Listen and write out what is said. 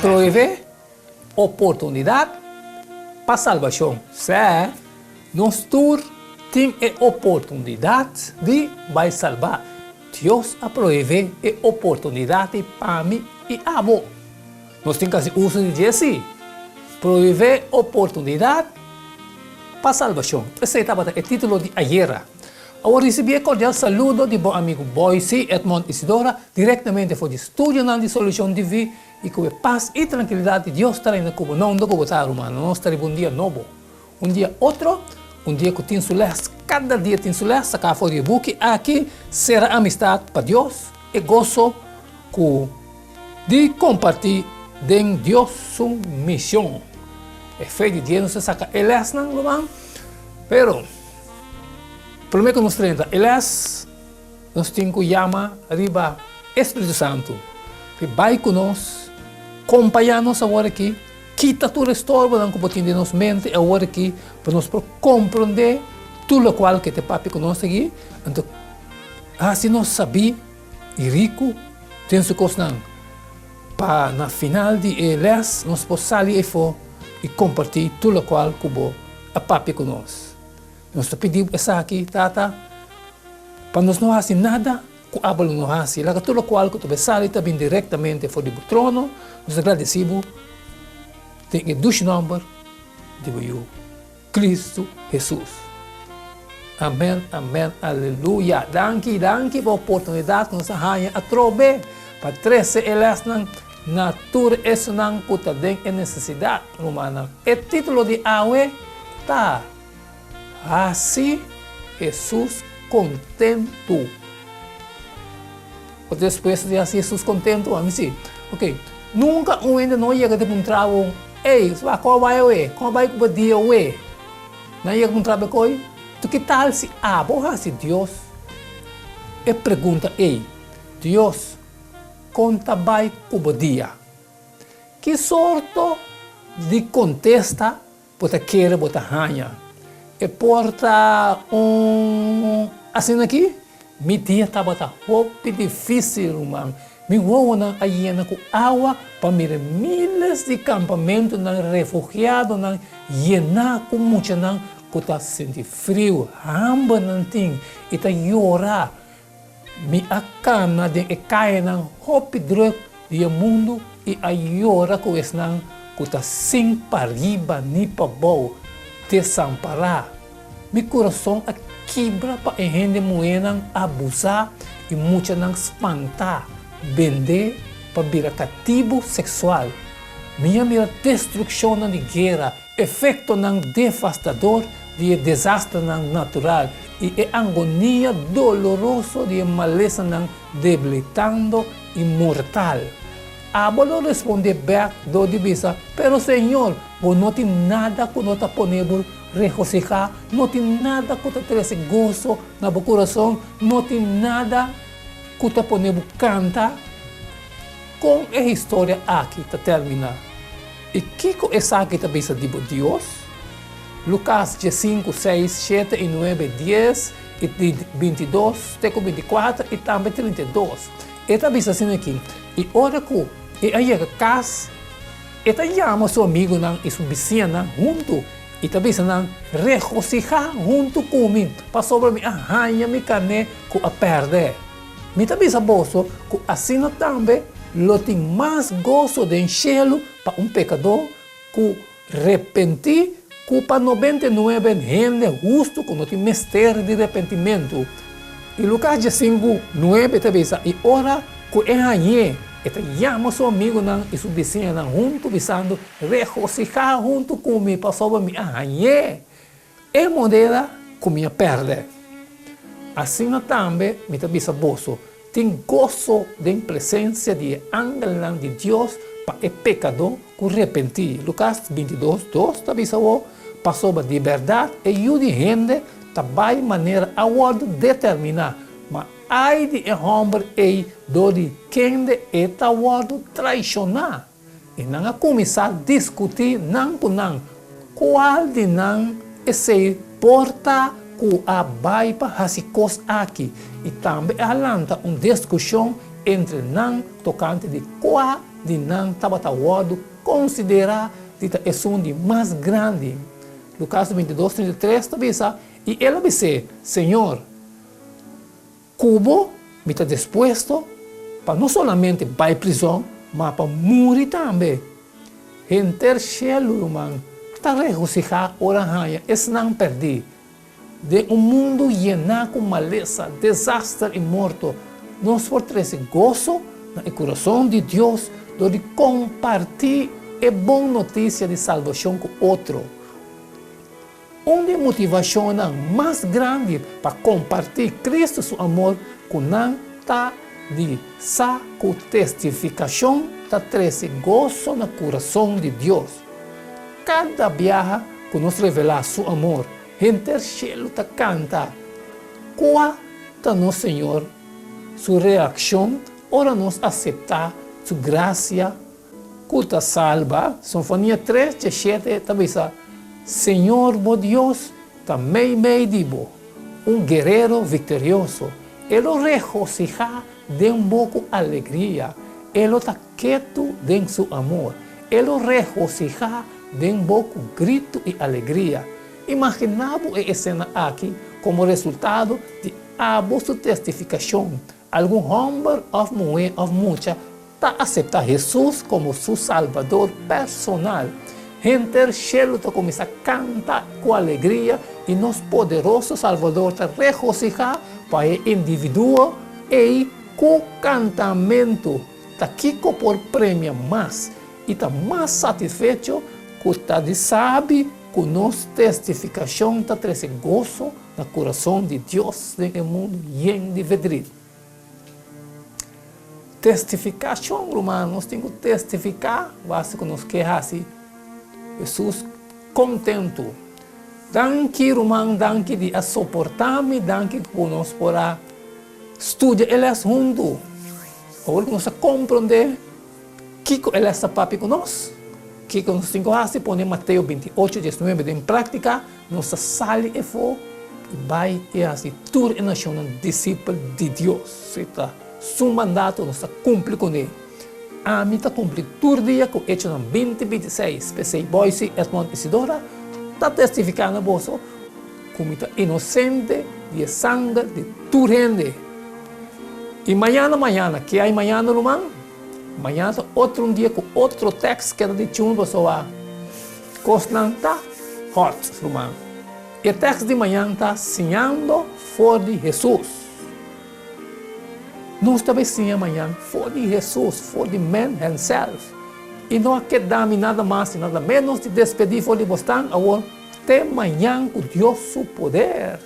provê oportunidade para salvação. Se nós temos a oportunidade de vai salvar, Deus provê a oportunidade para mim e amo. Nós temos que fazer uso de Jesse. Provê oportunidade para salvação. Esse é o título de ayer. Eu recebi cordial saludo de bom amigo Boise, Edmond Isidora, diretamente do Estúdio de Solução de Vida, e com a paz e tranquilidade de Deus estará como não do botar humano. Nós teremos um dia novo, um dia outro, um dia que tem sucesso, cada dia tem sucesso, sacar fora de book, aqui será amistade para Deus e gozo de compartilhar de Deus sua missão. É feito de Deus, não se saca, ele é não, pero primeiro que nós temos, eles nos temos que chamar arriba Espírito Santo, que vai conosco, acompanhar-nos agora aqui, quita todo o estorbo que botem de nossa mente agora aqui, para nós compreender tudo o qual que te papi conosco aqui. Então, assim nós sabemos e rico, temos que coisa para na final de eles nós possamos sair e compartilhar tudo o qual que a papi conosco. Nós pedimos essa aqui, tata, para nós não fazer nada, que a Abel não faça. Lá tudo o qual que tu sai também diretamente fora do trono, nós agradecemos. Tem dois nomes de Cristo Jesus. Amém, amém, aleluia. Danke pela oportunidade que nós temos a trobe para trazer elas na natura essa não que tem necessidade humana. O título de hoje está assim, Jesus contento. Depois de assim, Jesus contento, a mim sim. Ok. Nunca ainda não ia ter um trabalho. Ei, qual vai o qual vai o dia o não ia ter um trabalho com ele. Tu que tal se borra se Deus? E pergunta, ei, Deus, conta vai o dia? Que sorte de contesta bota querer bota ranha? E porta assim aqui, me dia estava muito difícil, mano. Me vou na hiena com água para mirar milhares de campamentos na refugiados na hiena com muita não que tá sentindo frio, hamba não tem e tá llorar. Me acana de e cai na hope druk de mundo e a llora com esse não que tá sem pariba ni para bom. Desamparar. Meu coração a quebra para gente moena abusar e muita não espantar, vender para virar cativo sexual. Minha destruição de guerra, efeito não devastador de desastre não natural e a agonia dolorosa de maleza não debilitando e mortal. Abolo responde back do divisa, pero Senhor, não tem nada que não está ponível regocijar, não tem nada que te trazer gozo no meu coração, não tem nada que te ponível cantar. Com a história aqui te termina. E que é essa aqui também se diz Deus? Lucas 5, 6, 7 e 9, 10 e 22, 24 e também 32. E também assim aqui. E ora que e aí a casa, e tá chama seu amigo e sua vizinha junto, e também se não regocijar junto comigo, para sobre mim arranha me carne com a perder. Me também saboso que assim também lo tem mais gozo de enchê-lo para pecador que arrepentir que para 99 gente justo que não tem mistério de arrependimento. E Lucas 5, 9 também e ora que é aí. Eta chama seu amigo e sua vizinha junto, visando regocijar junto comigo, para sobre mim. É modelo que me perde. Assim também, me também saboso, tem gozo de presença de ángel de Deus para o pecador que arrepentir. Lucas 22, 2, também sabou, para sobre de verdade e o de gente, também de maneira a determinar. Mas ai de homem e de quem é tawado traicionar. E não começar a discutir não por não. Qual de não esse porta que a vai para as coisas aqui. E também alanta uma discussão entre nan tocante de qual de nan tabatawado considera dita é um de mais grande. Lucas 22, 33, também e ela disse, Senhor, cubo me está disposto para não somente para a prisão, mas para morrer também. Em terceiro lugar, está regocijar ora raia, esse não perdi. De um mundo llenado com maleza, desastre e morto, nós fortalece gozo no coração de Deus de compartilhar a boa notícia de salvação com outro. Uma motivação mais grande para compartilhar Cristo, seu amor, com nós está de com testificação, está trazendo gozo no coração de Deus. Cada viagem que nos revela seu amor, em terceiro está canta, qual está no Senhor, sua reação, ora nos aceitar sua graça, que está salva. Sinfonia 3, 7, também está, Senhor, meu Deus, também me digo, guerreiro vitorioso, ele regocija de pouco alegria, ele está quieto de seu amor, ele regocija de pouco grito e alegria. Imaginamos a cena aqui como resultado de sua testificação. Algum homem ou mulher ou mucha está aceitar Jesus como seu salvador personal. Em terceiro, começa a cantar com alegria e nosso poderoso Salvador está regocijar para o indivíduo e com cantamento está aqui por prêmio mais e está mais satisfeito que está de sabe que nossa testificação está trazendo gozo no coração de Deus no mundo lleno de verdade. Testificação, irmão, nós temos que testificar, basta que nos queira assim. Jesus contento. Danke, irmão, danke de suportar-me, danke por nós para estudar ele junto. Agora que nós compreender que ele está papi conosco, que nós temos que pôr Mateus 28, 19 em prática, nossa sale e for e vai e assim toda a nação discípulo de Deus. Seu mandato nós cumpre com ele. A mim está cumprindo todo dia com o hecho 2026. Pensei, Boise, Edmond Isidora, está testificando a bolsa como está inocente de sangue de tu gente. E amanhã, que é amanhã, irmão? Amanhã está outro dia com outro texto que é de uma pessoa. Constante, hot, irmão. E o texto de manhã está sinhando fora de Jesus. Nós também sim amanhã, for de Jesus, for de man himself. E não queda-me nada mais e nada menos de despedir for de Boston, agora, até amanhã com Deus seu poder.